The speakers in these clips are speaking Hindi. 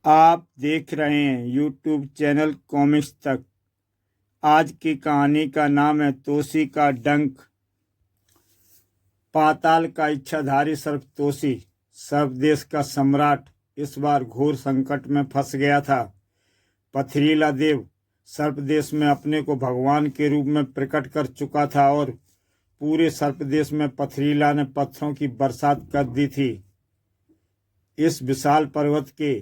आप देख रहे हैं यूट्यूब चैनल कॉमिक्स तक। आज की कहानी का नाम है तोसी का डंक। पाताल का इच्छाधारी सर्प तोसी, सर्पदेश का सम्राट, इस बार घोर संकट में फंस गया था। पथरीला देव सर्पदेश में अपने को भगवान के रूप में प्रकट कर चुका था और पूरे सर्पदेश में पथरीला ने पत्थरों की बरसात कर दी थी। इस विशाल पर्वत के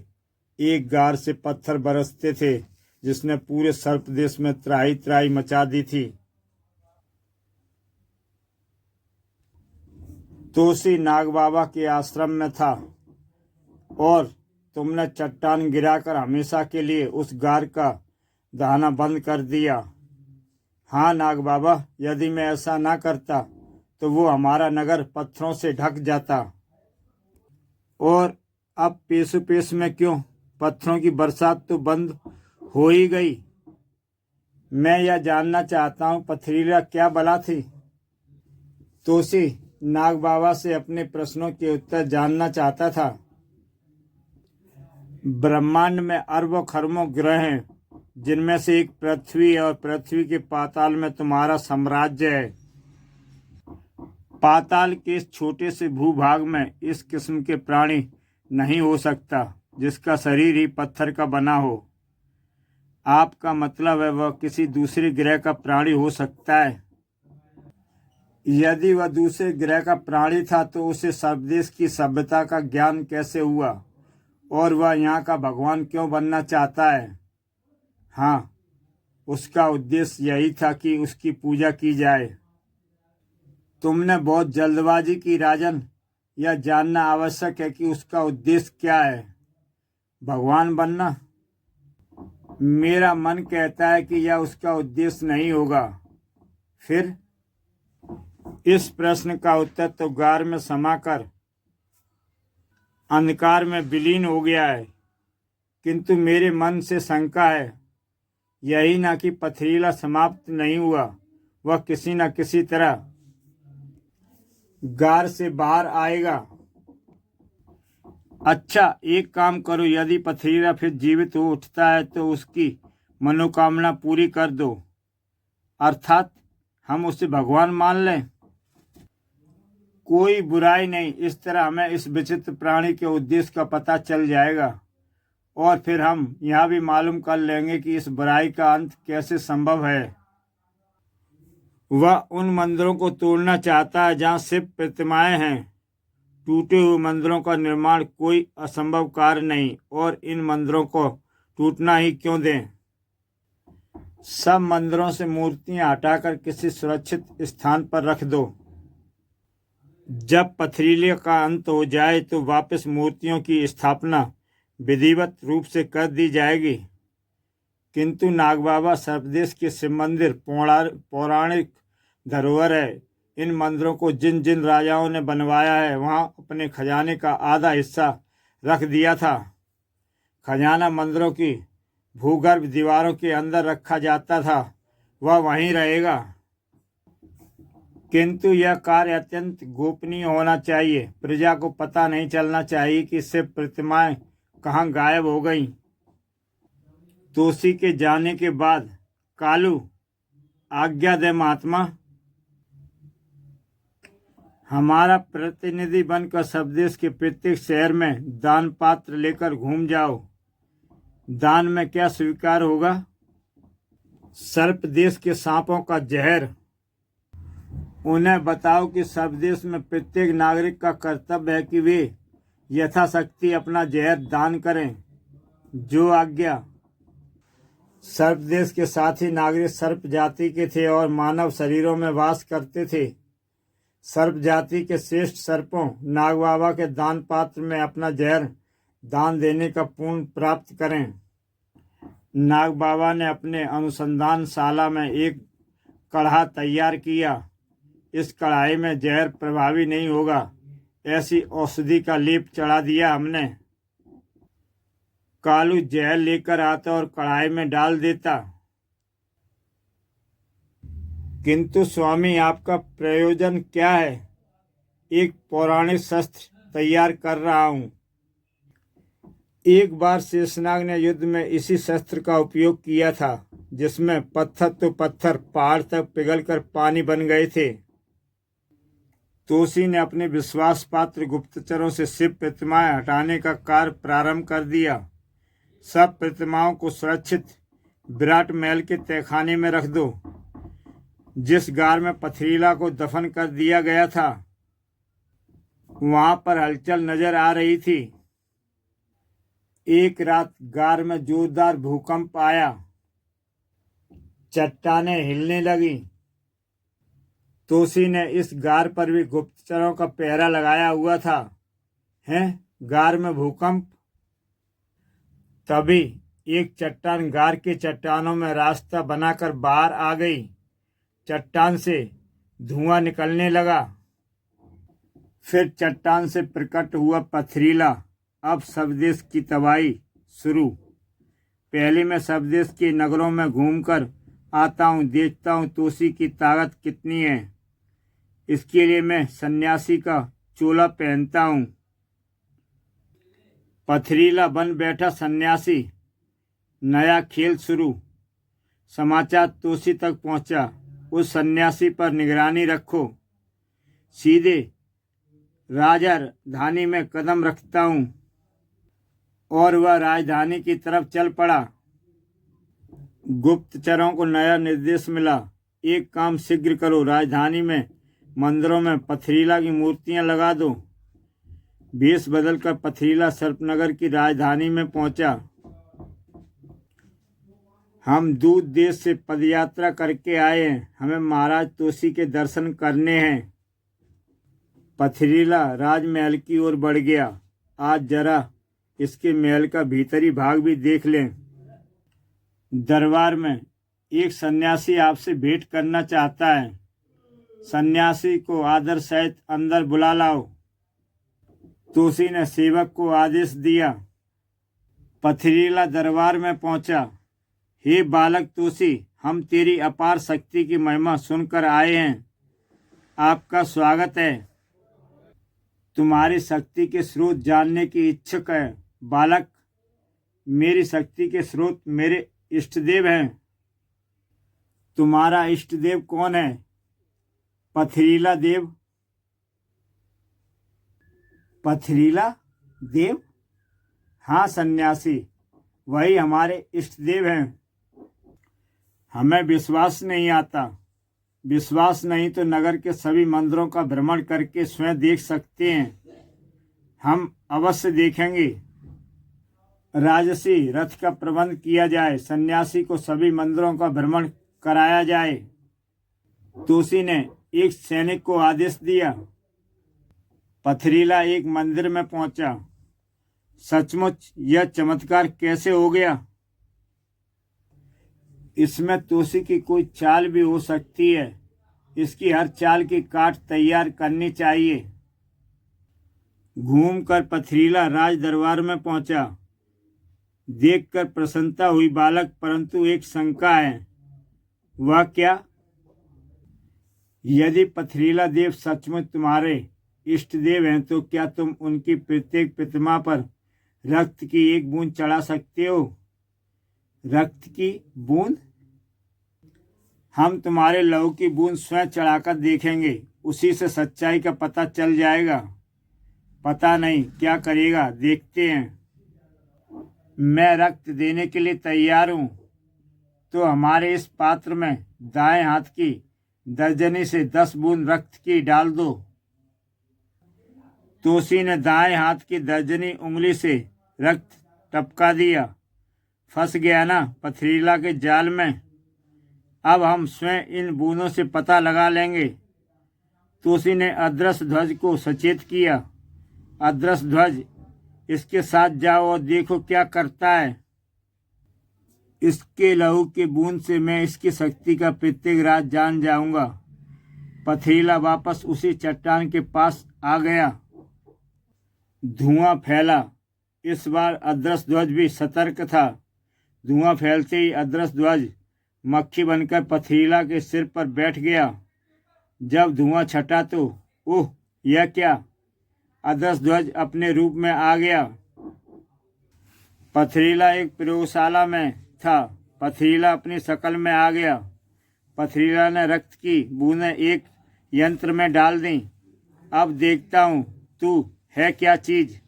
एक गार से पत्थर बरसते थे जिसने पूरे सर्पदेश में त्राही त्राही मचा दी थी। तोसी नाग बाबा के आश्रम में था और तुमने चट्टान गिराकर हमेशा के लिए उस गार का दहाना बंद कर दिया। हाँ नाग बाबा, यदि मैं ऐसा ना करता तो वो हमारा नगर पत्थरों से ढक जाता। और अब पेशु पेश में क्यों? पत्थरों की बरसात तो बंद हो ही गई। मैं यह जानना चाहता हूँ, पथरीला क्या बला थी? तोसी नाग बाबा से अपने प्रश्नों के उत्तर जानना चाहता था। ब्रह्मांड में अरबों खरबों ग्रह हैं, जिनमें से एक पृथ्वी है और पृथ्वी के पाताल में तुम्हारा साम्राज्य है। पाताल के इस छोटे से भूभाग में इस किस्म के प्राणी नहीं हो सकता जिसका शरीर ही पत्थर का बना हो। आपका मतलब है वह किसी दूसरे ग्रह का प्राणी हो सकता है? यदि वह दूसरे ग्रह का प्राणी था तो उसे सर्पदेश की सभ्यता का ज्ञान कैसे हुआ और वह यहाँ का भगवान क्यों बनना चाहता है? हाँ, उसका उद्देश्य यही था कि उसकी पूजा की जाए। तुमने बहुत जल्दबाजी की राजन। यह जानना आवश्यक है कि उसका उद्देश्य क्या है। भगवान बनना? मेरा मन कहता है कि यह उसका उद्देश्य नहीं होगा। फिर? इस प्रश्न का उत्तर तो गार में समाकर अंधकार में विलीन हो गया है, किंतु मेरे मन से शंका है यही ना कि पथरीला समाप्त नहीं हुआ। वह किसी न किसी तरह गार से बाहर आएगा। अच्छा, एक काम करो, यदि पथरीला फिर जीवित हो उठता है तो उसकी मनोकामना पूरी कर दो, अर्थात हम उसे भगवान मान लें। कोई बुराई नहीं। इस तरह हमें इस विचित्र प्राणी के उद्देश्य का पता चल जाएगा और फिर हम यह भी मालूम कर लेंगे कि इस बुराई का अंत कैसे संभव है। वह उन मंदिरों को तोड़ना चाहता है जहाँ शिव प्रतिमाएं हैं। टूटे हुए मंदिरों का निर्माण कोई असंभव कार्य नहीं, और इन मंदिरों को टूटना ही क्यों दें। सब मंदिरों से मूर्तियां हटाकर किसी सुरक्षित स्थान पर रख दो। जब पथरीले का अंत हो जाए तो वापस मूर्तियों की स्थापना विधिवत रूप से कर दी जाएगी। किंतु नागबाबा, सर्पदेश के शिव मंदिर पौराणिक धरोहर है। इन मंदिरों को जिन जिन राजाओं ने बनवाया है वहां अपने खजाने का आधा हिस्सा रख दिया था। खजाना मंदिरों की भूगर्भ दीवारों के अंदर रखा जाता था, वह वहीं रहेगा। किंतु यह कार्य अत्यंत गोपनीय होना चाहिए। प्रजा को पता नहीं चलना चाहिए कि शिव प्रतिमाएं कहाँ गायब हो गईं। तोसी के जाने के बाद कालू, आज्ञा दे महात्मा। हमारा प्रतिनिधि बनकर स्वदेश के प्रत्येक शहर में दान पात्र लेकर घूम जाओ। दान में क्या स्वीकार होगा? सर्पदेश के सांपों का जहर। उन्हें बताओ कि सर्पदेश में प्रत्येक नागरिक का कर्तव्य है कि वे यथाशक्ति अपना जहर दान करें। जो आज्ञा। सर्पदेश के साथी नागरिक सर्प जाति के थे और मानव शरीरों में वास करते थे। सर्प जाति के श्रेष्ठ सर्पों नागबाबा के दान पात्र में अपना जहर दान देने का पुण्य प्राप्त करें। नागबाबा ने अपने अनुसंधानशाला में एक कढ़ा तैयार किया। इस कढ़ाई में जहर प्रभावी नहीं होगा, ऐसी औषधि का लेप चढ़ा दिया हमने। कालू जहर लेकर आता और कढ़ाई में डाल देता। किंतु स्वामी, आपका प्रयोजन क्या है? एक पौराणिक शस्त्र तैयार कर रहा हूं। एक बार शेषनाग ने युद्ध में इसी शस्त्र का उपयोग किया था, जिसमें पत्थर तो पत्थर पहाड़ तक पिघलकर पानी बन गए थे। तोसी ने अपने विश्वास पात्र गुप्तचरों से शिव प्रतिमाएं हटाने का कार्य प्रारंभ कर दिया। सब प्रतिमाओं को सुरक्षित विराट महल के तहखाने में रख दो। जिस गार में पथरीला को दफन कर दिया गया था, वहां पर हलचल नजर आ रही थी। एक रात गार में जोरदार भूकंप आया, चट्टानें हिलने लगी। तोसी ने इस गार पर भी गुप्तचरों का पहरा लगाया हुआ था। गार में भूकंप। तभी एक चट्टान गार के चट्टानों में रास्ता बनाकर बाहर आ गई। चट्टान से धुआं निकलने लगा। फिर चट्टान से प्रकट हुआ पथरीला। अब सबदेश की तबाही शुरू। पहले मैं सबदेश के नगरों में घूमकर आता हूँ, देखता हूँ तोसी की ताकत कितनी है। इसके लिए मैं सन्यासी का चोला पहनता हूँ। पथरीला बन बैठा सन्यासी। नया खेल शुरू। समाचार तोसी तक पहुंचा। उस सन्यासी पर निगरानी रखो। सीधे राजधानी में कदम रखता हूँ। और वह राजधानी की तरफ चल पड़ा। गुप्तचरों को नया निर्देश मिला। एक काम शीघ्र करो, राजधानी में मंदिरों में पथरीला की मूर्तियां लगा दो। भेष बदलकर पथरीला सर्पनगर की राजधानी में पहुंचा। हम दूर देश से पदयात्रा करके आए हैं, हमें महाराज तोसी के दर्शन करने हैं। पथरीला राजमहल की ओर बढ़ गया। आज जरा इसके महल का भीतरी भाग भी देख लें। दरबार में एक सन्यासी आपसे भेंट करना चाहता है। सन्यासी को आदर सहित अंदर बुला लाओ। तोसी ने सेवक को आदेश दिया। पथरीला दरबार में पहुंचा। हे बालक तोसी, हम तेरी अपार शक्ति की महिमा सुनकर आए हैं। आपका स्वागत है। तुम्हारी शक्ति के स्रोत जानने की इच्छुक है। बालक, मेरी शक्ति के स्रोत मेरे इष्टदेव हैं। तुम्हारा इष्टदेव कौन है? पथरीला देव। पथरीला देव? हाँ सन्यासी, वही हमारे इष्टदेव हैं। हमें विश्वास नहीं आता। विश्वास नहीं तो नगर के सभी मंदिरों का भ्रमण करके स्वयं देख सकते हैं। हम अवश्य देखेंगे। राजसी रथ का प्रबंध किया जाए। सन्यासी को सभी मंदिरों का भ्रमण कराया जाए। तोसी ने एक सैनिक को आदेश दिया। पथरीला एक मंदिर में पहुंचा। सचमुच यह चमत्कार कैसे हो गया? इसमें तोसी की कोई चाल भी हो सकती है। इसकी हर चाल की काट तैयार करनी चाहिए। घूमकर पथरीला राज दरबार में पहुंचा। देखकर प्रसन्नता हुई बालक, परंतु एक शंका है। वह क्या? यदि पथरीला देव सचमुच तुम्हारे इष्ट देव हैं, तो क्या तुम उनकी प्रत्येक प्रतिमा पर रक्त की एक बूंद चढ़ा सकते हो? रक्त की बूंद? हम तुम्हारे लहू की बूंद स्वयं चढ़ाकर देखेंगे। उसी से सच्चाई का पता चल जाएगा। पता नहीं क्या करेगा, देखते हैं। मैं रक्त देने के लिए तैयार हूं। तो हमारे इस पात्र में दाएं हाथ की दर्जनी से 10 बूंद रक्त की डाल दो। तोसी ने दाएं हाथ की दर्जनी उंगली से रक्त टपका दिया। फंस गया ना पथरीला के जाल में। अब हम स्वयं इन बूंदों से पता लगा लेंगे। तोसी ने अदृश्य ध्वज को सचेत किया। अदृश्य ध्वज, इसके साथ जाओ और देखो क्या करता है। इसके लहू के बूंद से मैं इसकी शक्ति का प्रत्येक राज जान जाऊंगा। पथरीला वापस उसी चट्टान के पास आ गया। धुआं फैला। इस बार अदृश्य ध्वज भी सतर्क था। धुआं फैलते ही अदृश्य ध्वज मक्खी बनकर पथरीला के सिर पर बैठ गया। जब धुआं छटा तो ओह, यह क्या! अदृश्य ध्वज अपने रूप में आ गया। पथरीला एक प्रयोगशाला में था। पथरीला अपनी शकल में आ गया। पथरीला ने रक्त की बूंदें एक यंत्र में डाल दी। अब देखता हूँ तू है क्या चीज।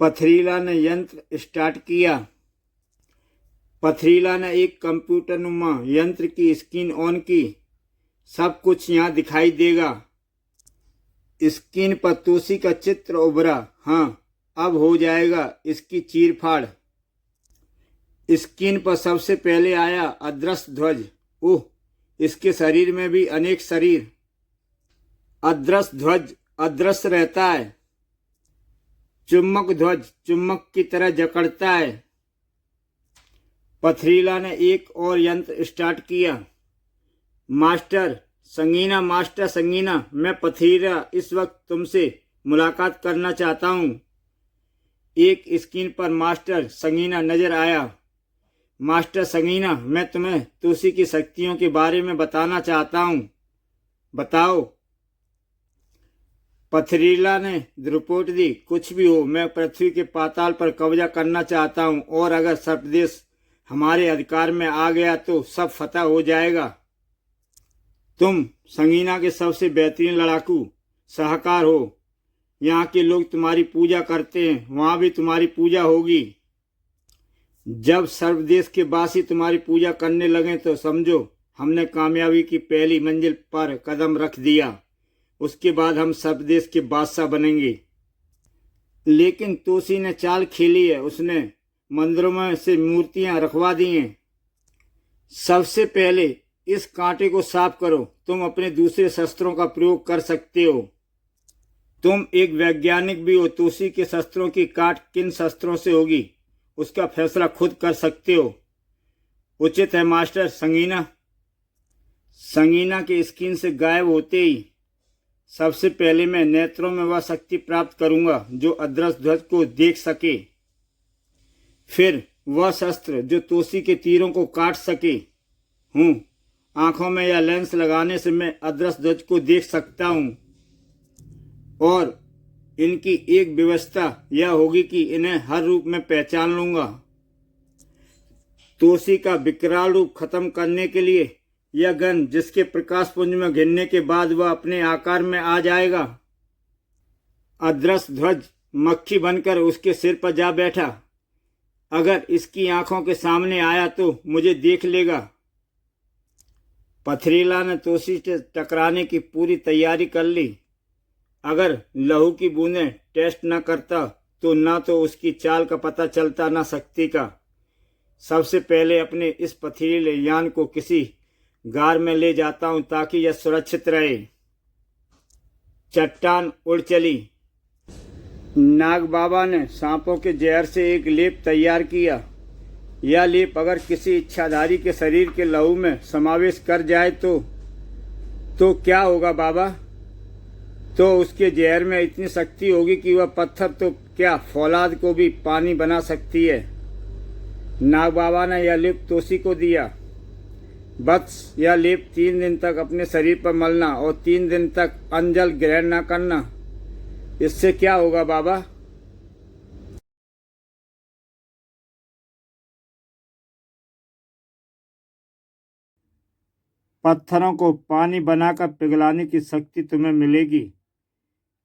पथरीला ने यंत्र स्टार्ट किया। पथरीला ने एक कंप्यूटर नुमा यंत्र की स्क्रीन ऑन की। सब कुछ यहाँ दिखाई देगा। स्क्रीन पर तुलसी का चित्र उभरा। हाँ, अब हो जाएगा इसकी चीरफाड़। स्क्रीन पर सबसे पहले आया अदृश्य ध्वज। ओह, इसके शरीर में भी अनेक शरीर। अदृश्य ध्वज अदृश्य रहता है। चुम्बक ध्वज चुम्बक की तरह जकड़ता है। पथरीला ने एक और यंत्र स्टार्ट किया। मास्टर संगीना, मैं पथरीला इस वक्त तुमसे मुलाकात करना चाहता हूँ। एक स्क्रीन पर मास्टर संगीना नजर आया। मास्टर संगीना, मैं तुम्हें तुलसी की शक्तियों के बारे में बताना चाहता हूँ। बताओ। पथरीला ने रिपोर्ट दी। कुछ भी हो, मैं पृथ्वी के पाताल पर कब्जा करना चाहता हूँ और अगर सर्पदेश हमारे अधिकार में आ गया तो सब फतह हो जाएगा। तुम संगीना के सबसे बेहतरीन लड़ाकू सहकार हो। यहाँ के लोग तुम्हारी पूजा करते हैं, वहाँ भी तुम्हारी पूजा होगी। जब सर्वदेश के वासी तुम्हारी पूजा करने लगे तो समझो हमने कामयाबी की पहली मंजिल पर कदम रख दिया। उसके बाद हम सर्वदेश के बादशाह बनेंगे। लेकिन तुलसी ने चाल खेली है। उसने मंदिरों में से मूर्तियां रखवा दी हैं। सबसे पहले इस कांटे को साफ करो। तुम अपने दूसरे शस्त्रों का प्रयोग कर सकते हो। तुम एक वैज्ञानिक भी हो। तुलसी के शस्त्रों की काट किन शस्त्रों से होगी उसका फैसला खुद कर सकते हो। उचित है मास्टर संगीना। संगीना के स्क्रीन से गायब होते ही सबसे पहले मैं नेत्रों में वह शक्ति प्राप्त करूंगा जो अदृश्य ध्वज को देख सके। फिर वह शस्त्र जो तुलसी के तीरों को काट सके। हूँ आंखों में यह लेंस लगाने से मैं अदृश्य ध्वज को देख सकता हूँ। और इनकी एक व्यवस्था यह होगी कि इन्हें हर रूप में पहचान लूंगा। तुलसी का विकराल रूप खत्म करने के लिए यह गन जिसके प्रकाश पुंज में घिरने के बाद वह अपने आकार में आ जाएगा। अदृश्य ध्वज मक्खी बनकर उसके सिर पर जा बैठा। अगर इसकी आंखों के सामने आया तो मुझे देख लेगा। पथरीला ने तुलसी से टकराने की पूरी तैयारी कर ली। अगर लहू की बूंदें टेस्ट न करता तो ना तो उसकी चाल का पता चलता ना शक्ति का। सबसे पहले अपने इस पथरीले यान को किसी गार में ले जाता हूं ताकि यह सुरक्षित रहे। चट्टान उड़ चली। नाग बाबा ने सांपों के जहर से एक लेप तैयार किया। यह लेप अगर किसी इच्छाधारी के शरीर के लहू में समावेश कर जाए तो क्या होगा बाबा? तो उसके जहर में इतनी शक्ति होगी कि वह पत्थर तो क्या फौलाद को भी पानी बना सकती है। नाग बाबा ने यह लेप तुलसी को दिया। बस यह लेप 3 दिन तक अपने शरीर पर मलना और 3 दिन तक अन्न जल ग्रहण न करना। इससे क्या होगा बाबा? पत्थरों को पानी बनाकर पिघलाने की शक्ति तुम्हें मिलेगी।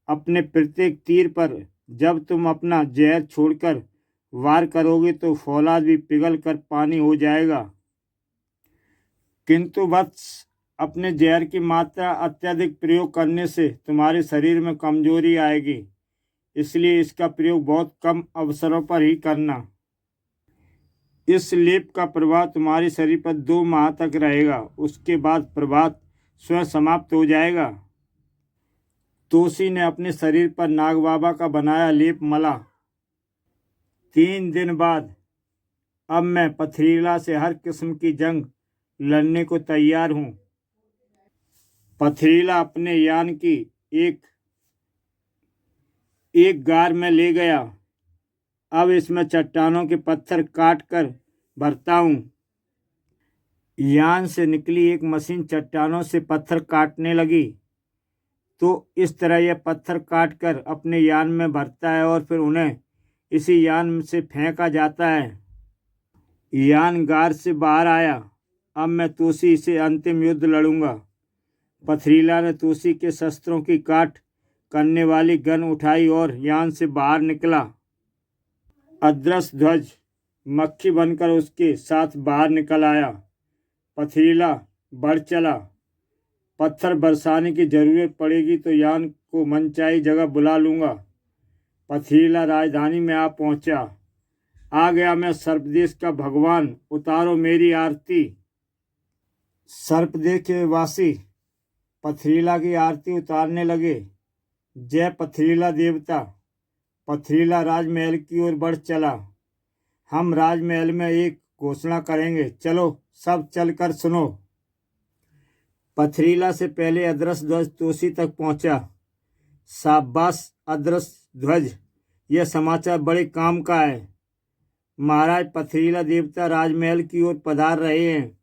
अपने प्रत्येक तीर पर जब तुम अपना जहर छोड़कर वार करोगे तो फौलाद भी पिघल कर पानी हो जाएगा। किंतु वत्स, अपने जहर की मात्रा अत्यधिक प्रयोग करने से तुम्हारे शरीर में कमजोरी आएगी। इसलिए इसका प्रयोग बहुत कम अवसरों पर ही करना। इस लेप का प्रभाव तुम्हारे शरीर पर 2 माह तक रहेगा। उसके बाद प्रभाव स्वयं समाप्त हो जाएगा। तुलसी ने अपने शरीर पर नाग बाबा का बनाया लेप मला। 3 दिन बाद अब मैं पथरीला से हर किस्म की जंग लड़ने को तैयार हूँ। पथरीला अपने यान की एक गार में ले गया। अब इसमें चट्टानों के पत्थर काट कर भरता हूँ। यान से निकली एक मशीन चट्टानों से पत्थर काटने लगी। तो इस तरह यह पत्थर काट कर अपने यान में भरता है और फिर उन्हें इसी यान से फेंका जाता है। यान गार से बाहर आया। अब मैं तोसी से अंतिम युद्ध लड़ूंगा। पथरीला ने तोसी के शस्त्रों की काट करने वाली गन उठाई और यान से बाहर निकला। अदृश्य ध्वज मक्खी बनकर उसके साथ बाहर निकल आया। पथरीला बढ़ चला। पत्थर बरसाने की जरूरत पड़ेगी तो यान को मनचाही जगह बुला लूंगा। पथरीला राजधानी में आ पहुंचा। आ गया मैं सर्पदेश का भगवान, उतारो मेरी आरती। सर्पदेश के वासी पथरीला की आरती उतारने लगे। जय पथरीला देवता। पथरीला राजमहल की ओर बढ़ चला। हम राजमहल में एक घोषणा करेंगे, चलो सब चलकर सुनो। पथरीला से पहले अदृश्य ध्वज तोसी तक पहुंचा। शाबाश अदृश्य ध्वज, यह समाचार बड़े काम का है। महाराज पथरीला देवता राजमहल की ओर पधार रहे हैं।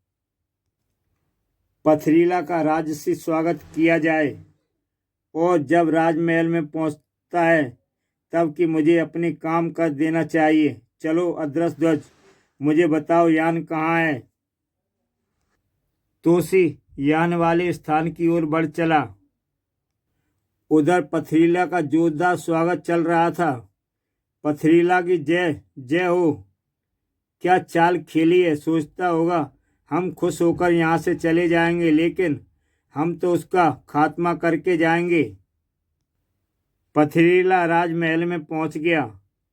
पथरीला का राजसी स्वागत किया जाए। और जब राजमहल में पहुंचता है तब कि मुझे अपने काम कर देना चाहिए। चलो अदृश्य ध्वज, मुझे बताओ यान कहाँ है। तोसी यान वाले स्थान की ओर बढ़ चला। उधर पथरीला का जोरदार स्वागत चल रहा था। पथरीला की जय जय हो। क्या चाल खेली है, सोचता होगा हम खुश होकर यहाँ से चले जाएंगे, लेकिन हम तो उसका खात्मा करके जाएंगे। पथरीला राजमहल में पहुंच गया।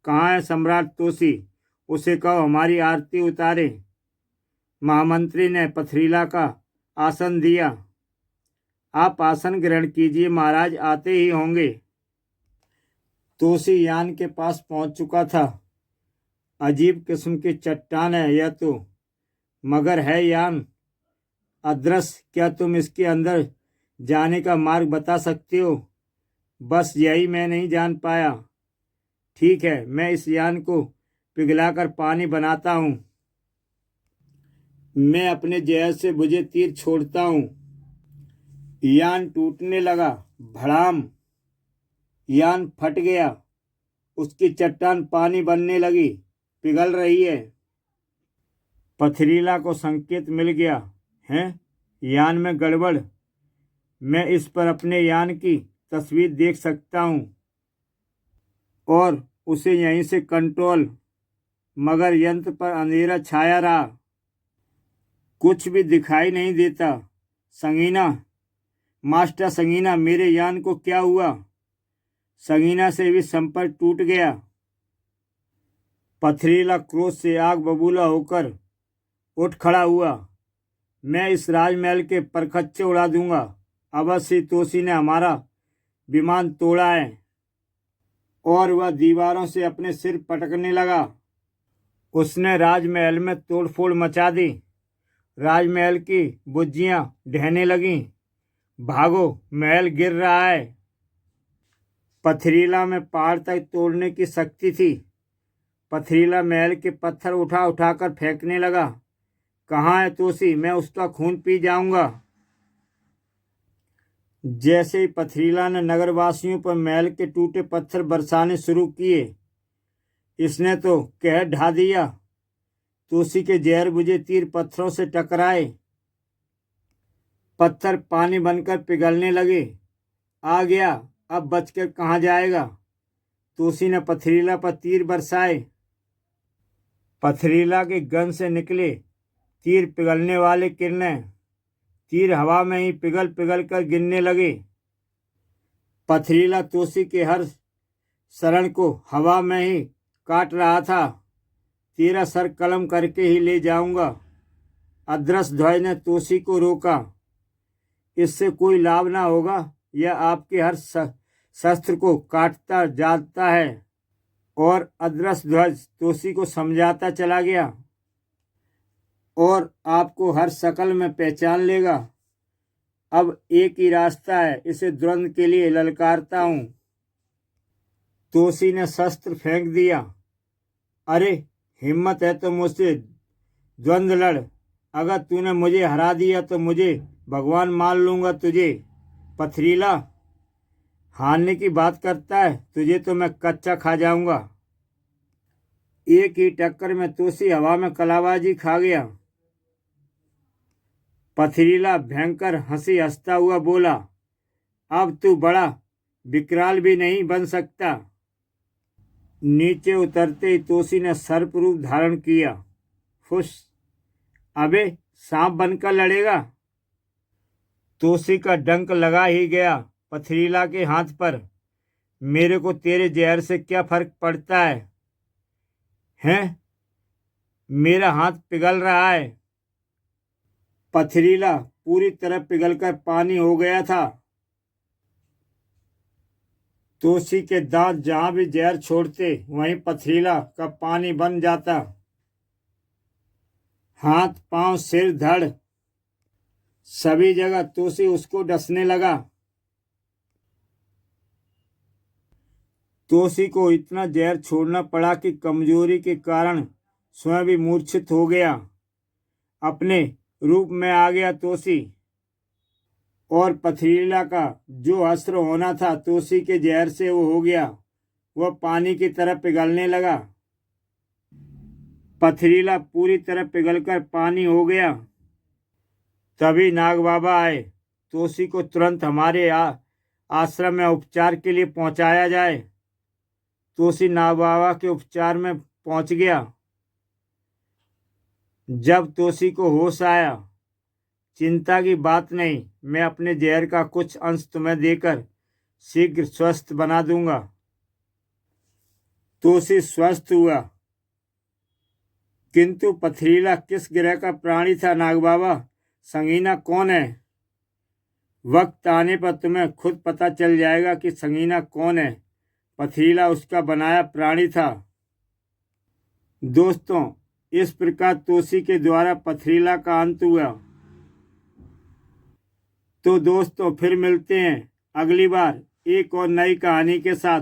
कहाँ है सम्राट तोसी, उसे कहो हमारी आरती उतारे। महामंत्री ने पथरीला का आसन दिया। आप आसन ग्रहण कीजिए, महाराज आते ही होंगे। तोसी यान के पास पहुंच चुका था। अजीब किस्म की चट्टान है यह तो, मगर है यान। अदृश्य, क्या तुम इसके अंदर जाने का मार्ग बता सकते हो? बस यही मैं नहीं जान पाया। ठीक है, मैं इस यान को पिघलाकर पानी बनाता हूँ। मैं अपने जहर से बुझे तीर छोड़ता हूँ। यान टूटने लगा। भड़ाम, यान फट गया। उसकी चट्टान पानी बनने लगी, पिघल रही है। पथरीला को संकेत मिल गया है, यान में गड़बड़। मैं इस पर अपने यान की तस्वीर देख सकता हूँ और उसे यहीं से कंट्रोल, मगर यंत्र पर अंधेरा छाया रहा, कुछ भी दिखाई नहीं देता। संगीना, मास्टर संगीना, मेरे यान को क्या हुआ? संगीना से भी संपर्क टूट गया। पथरीला क्रोध से आग बबूला होकर उठ खड़ा हुआ। मैं इस राजमहल के परखच्चे उड़ा दूंगा। अवश्य तोसी ने हमारा विमान तोड़ा है। और वह दीवारों से अपने सिर पटकने लगा। उसने राजमहल में तोड़फोड़ मचा दी। राजमहल की बुज्जियां ढहने लगीं। भागो, महल गिर रहा है। पथरीला में पहाड़ तक तोड़ने की शक्ति थी। पथरीला महल के पत्थर उठा उठाकर फेंकने लगा। कहाँ है तोसी, मैं उसका खून पी जाऊंगा। जैसे ही पथरीला ने नगरवासियों पर महल के टूटे पत्थर बरसाने शुरू किए, इसने तो कहर ढा दिया। तोसी के जहर बुझे तीर पत्थरों से टकराए। पत्थर पानी बनकर पिघलने लगे। आ गया, अब बचकर कहाँ जाएगा। तोसी ने पथरीला पर तीर बरसाए। पथरीला के गन से निकले तीर पिघलने वाले किरणें। तीर हवा में ही पिघल पिघल कर गिरने लगे। पथरीला तोसी के हर शरण को हवा में ही काट रहा था। तेरा सर कलम करके ही ले जाऊंगा। अदृश्य ध्वज ने तोसी को रोका। इससे कोई लाभ ना होगा, यह आपके हर शस्त्र को काटता जाता है। और अदृश्य ध्वज तोसी को समझाता चला गया। और आपको हर शकल में पहचान लेगा। अब एक ही रास्ता है, इसे द्वंद्व के लिए ललकारता हूँ। तोसी ने शस्त्र फेंक दिया। अरे, हिम्मत है तो मुझसे द्वंद्व लड़। अगर तूने मुझे हरा दिया तो मुझे भगवान मान लूंगा तुझे। पथरीला, हारने की बात करता है, तुझे तो मैं कच्चा खा जाऊंगा। एक ही टक्कर में तोसी हवा में कलाबाजी खा गया। पथरीला भयंकर हंसी हंसता हुआ बोला, अब तू बड़ा विकराल भी नहीं बन सकता। नीचे उतरते ही तोसी ने सर्प रूप धारण किया। फुस, अबे सांप बनकर लड़ेगा। तोसी का डंक लगा ही गया पथरीला के हाथ पर। मेरे को तेरे जहर से क्या फर्क पड़ता है? हैं? मेरा हाथ पिघल रहा है। पथरीला पूरी तरह पिघलकर पानी हो गया था। तोसी के दांत जहां भी जहर छोड़ते वहीं पथरीला का पानी बन जाता। हाथ पांव सिर धड़ सभी जगह तोसी उसको डसने लगा। तोसी को इतना जहर छोड़ना पड़ा कि कमजोरी के कारण स्वयं भी मूर्छित हो गया। अपने रूप में आ गया तोसी, और पथरीला का जो अस्त्र होना था तोसी के जहर से वो हो गया। वह पानी की तरह पिघलने लगा। पथरीला पूरी तरह पिघलकर पानी हो गया। तभी नाग बाबा आए। तोसी को तुरंत हमारे आश्रम में उपचार के लिए पहुंचाया जाए। तोसी नाग बाबा के उपचार में पहुंच गया। जब तोसी को होश आया, चिंता की बात नहीं, मैं अपने जहर का कुछ अंश तुम्हें देकर शीघ्र स्वस्थ बना दूंगा। तोसी स्वस्थ हुआ। किंतु पथरीला किस ग्रह का प्राणी था नाग बाबा? संगीना कौन है? वक्त आने पर तुम्हें खुद पता चल जाएगा कि संगीना कौन है। पथरीला उसका बनाया प्राणी था। दोस्तों, इस प्रकार तोसी के द्वारा पथरीला का अंत हुआ। तो दोस्तों, फिर मिलते हैं अगली बार एक और नई कहानी के साथ।